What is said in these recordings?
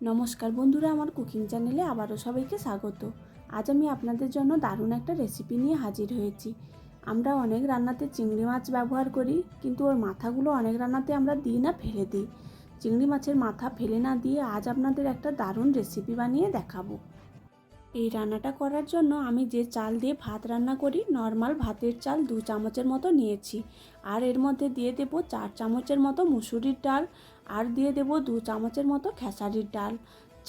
নমস্কার বন্ধুরা, আমার কুকিং চ্যানেলে আবারও সবাইকে স্বাগত। আজ আমি আপনাদের জন্য দারুণ একটা রেসিপি নিয়ে হাজির হয়েছি। আমরা অনেক রান্নাতে চিংড়ি মাছ ব্যবহার করি, কিন্তু ওর মাথাগুলো অনেক রান্নাতে আমরা দিই না, ফেলে দিই। চিংড়ি মাছের মাথা ফেলে না দিয়ে আজ আপনাদের একটা দারুণ রেসিপি বানিয়ে দেখাবো। এই রান্নাটা করার জন্য আমি যে চাল দিয়ে ভাত রান্না করি, নর্মাল ভাতের চাল 2 চামচের মতো নিয়েছি। আর এর মধ্যে দিয়ে দেব 4 চামচের মতো মুসুরির ডাল, আর দিয়ে দেব 2 চামচের মতো খেসারির ডাল।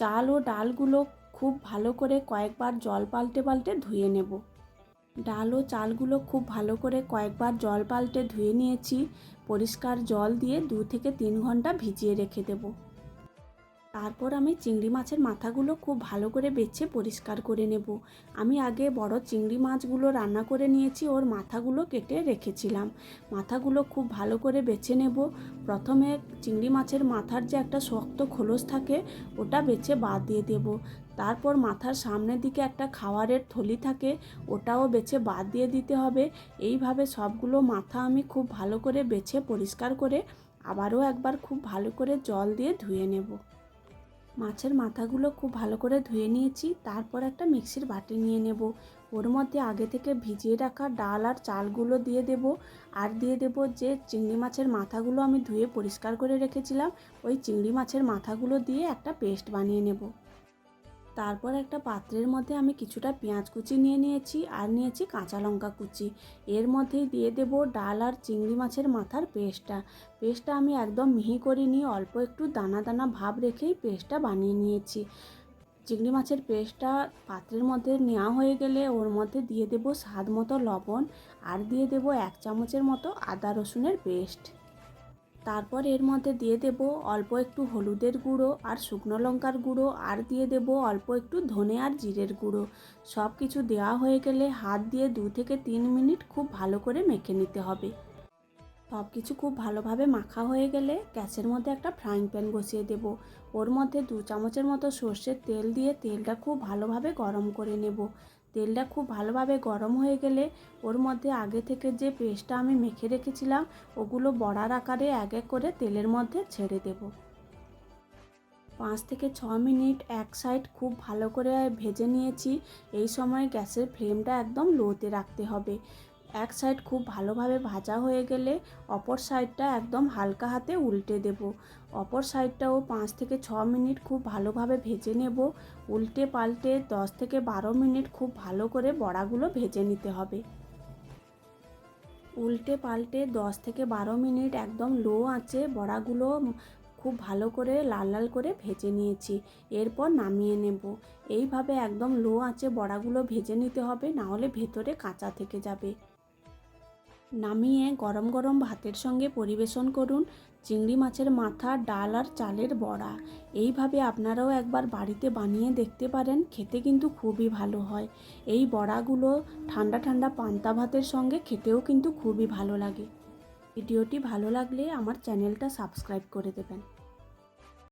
চাল ও ডালগুলো খুব ভালো করে কয়েকবার জল পাল্টে পাল্টে ধুয়ে নেব। ডাল ও চালগুলো খুব ভালো করে কয়েকবার জল পাল্টে ধুয়ে নিয়েছি। পরিষ্কার জল দিয়ে 2 থেকে 3 ঘন্টা ভিজিয়ে রেখে দেব। তারপর আমি চিংড়ি মাছের মাথাগুলো খুব ভালো করে বেছে পরিষ্কার করে নেব। আমি আগে বড় চিংড়ি মাছগুলো রান্না করে নিয়েছি, ওর মাথাগুলো কেটে রেখেছিলাম। মাথাগুলো খুব ভালো করে বেছে নেব। প্রথমে চিংড়ি মাছের মাথার যে একটা শক্ত খোলস থাকে, ওটা বেছে বাদ দিয়ে দেব। তারপর মাথার সামনের দিকে একটা খাওয়ারের থলি থাকে, ওটাও বেছে বাদ দিয়ে দিতে হবে। এইভাবে সবগুলো মাথা আমি খুব ভালো করে বেছে পরিষ্কার করে আবারও একবার খুব ভালো করে জল দিয়ে ধুয়ে নেব। মাছের মাথাগুলো খুব ভালো করে ধুয়ে নিয়েছি। তারপর একটা মিক্সির বাটি নিয়ে নেব। ওর মধ্যে আগে থেকে ভিজিয়ে রাখা ডাল আর চালগুলো দিয়ে দেব। আর দিয়ে দেব যে চিংড়ি মাছের মাথাগুলো আমি ধুয়ে পরিষ্কার করে রেখেছিলাম, ওই চিংড়ি মাছের মাথাগুলো দিয়ে একটা পেস্ট বানিয়ে নেব। তারপর একটা পাত্রের মধ্যে আমি কিছুটা পেঁয়াজ কুচি নিয়ে নিয়েছি, আর নিয়েছি কাঁচা লঙ্কা কুচি। এর মধ্যেই দিয়ে দেব ডাল আর চিংড়ি মাছের মাথার পেস্টটা আমি একদম মিহি করে নিয়ে অল্প একটু দানা দানা ভাব রেখেই পেস্টটা বানিয়ে নিয়েছি। চিংড়ি মাছের পেস্টটা পাত্রের মধ্যে নেওয়া হয়ে গেলে ওর মধ্যে দিয়ে দেব স্বাদ মতো লবণ, আর দিয়ে দেব 1 চামচের মতো আদা রসুনের পেস্ট। তারপর এর মধ্যে দিয়ে দেব অল্প একটু হলুদের গুঁড়ো আর শুকনো লঙ্কার গুঁড়ো, আর দিয়ে দেব অল্প একটু ধনে আর জিরের গুঁড়ো। সব কিছু দেওয়া হয়ে গেলে হাত দিয়ে 2 থেকে 3 মিনিট খুব ভালো করে মেখে নিতে হবে। সব কিছু খুব ভালোভাবে মাখা হয়ে গেলে গ্যাসের মধ্যে একটা ফ্রাইং প্যান বসিয়ে দেব। ওর মধ্যে 2 চামচের মতো সর্ষের তেল দিয়ে তেলটা খুব ভালোভাবে গরম করে নেব। তেলটা খুব ভালোভাবে গরম হয়ে গেলে ওর মধ্যে আগে থেকে যে পেস্টটা আমি মেখে রেখেছিলাম, ওগুলো বড়ার আকারে এক এক করে তেলের মধ্যে ছেড়ে দেব। 5 থেকে 6 মিনিট এক সাইড খুব ভালো করে ভেজে নিয়েছি। এই সময় গ্যাসের ফ্লেমটা একদম লোতে রাখতে হবে। এক সাইড খুব ভালোভাবে ভাজা হয়ে গেলে অপর সাইডটা একদম হালকা হাতে উল্টে দেব। অপর সাইডটাও 5 থেকে 6 মিনিট খুব ভালোভাবে ভেজে নেব। উল্টে পাল্টে 10 থেকে 12 মিনিট খুব ভালো করে বড়াগুলো ভেজে নিতে হবে। উল্টে পাল্টে 10 থেকে 12 মিনিট একদম লো আঁচে বড়াগুলো খুব ভালো করে লাল লাল করে ভেজে নিয়েছি। এরপর নামিয়ে নেব। এইভাবে একদম লো আঁচে বড়াগুলো ভেজে নিতে হবে, না হলে ভেতরে কাঁচা থেকে যাবে। নামিয়ে গরম গরম ভাতের সঙ্গে পরিবেশন করুন চিংড়ি মাছের মাথা, ডাল আর চালের বড়া। এইভাবে আপনারাও একবার বাড়িতে বানিয়ে দেখতে পারেন, খেতে কিন্তু খুবই ভালো হয়। এই বড়াগুলো ঠান্ডা ঠান্ডা পান্তা ভাতের সঙ্গে খেতেও কিন্তু খুবই ভালো লাগে। ভিডিওটি ভালো লাগলে আমার চ্যানেলটা সাবস্ক্রাইব করে দেবেন।